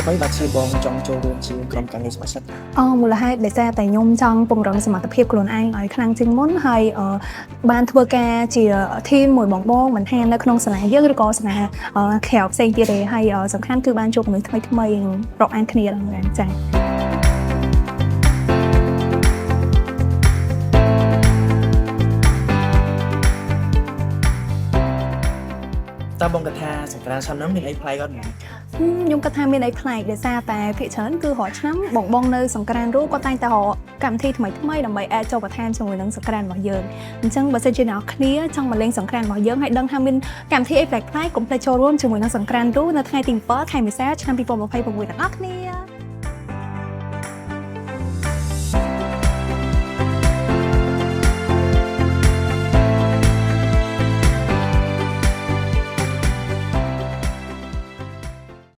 អ្វីបាទជាបងចង់ចូលរួមជាក្រុមការងារសមាជិកមូលហេតុដែលតែខ្ញុំចង់ពង្រឹងសមត្ថភាពខ្លួនឯងឲ្យខ្លាំងជាងមុនហើយបានធ្វើការជាធីមមួយបងមិនថានៅក្នុងសាលាយើងឬក៏សាលាក្រៅផ្សេងទៀតទេហើយសំខាន់គឺបានជួបមនុស្សថ្មីរាប់អានគ្នាហ្នឹងចា៎តើបងគិតថាសង្ក្រានឆ្នាំនេះមានអីប្លែកអត់ខ្ញុំគិតថាមានអីប្លែកដោយសារតែភាគច្រើនគឺរាល់ឆ្នាំបងនៅសង្ក្រានរស់ក៏តែងតែរកកម្មវិធីថ្មីដើម្បីអាចចូលបន្ថែមជាមួយនឹងសង្ក្រានរបស់យើងអញ្ចឹងបើសិនជាអ្នកគ្នាចង់មកលេងសង្ក្រានរបស់យើងហើយដឹងថាមានកម្មវិធីអីប្លែកៗកុំភ្លេចចូលរួមជាមួយនឹងសង្ក្រានរស់នៅថ្ងៃទី7ខែមេសាឆ្នាំ2026ទាំងអស់គ្នា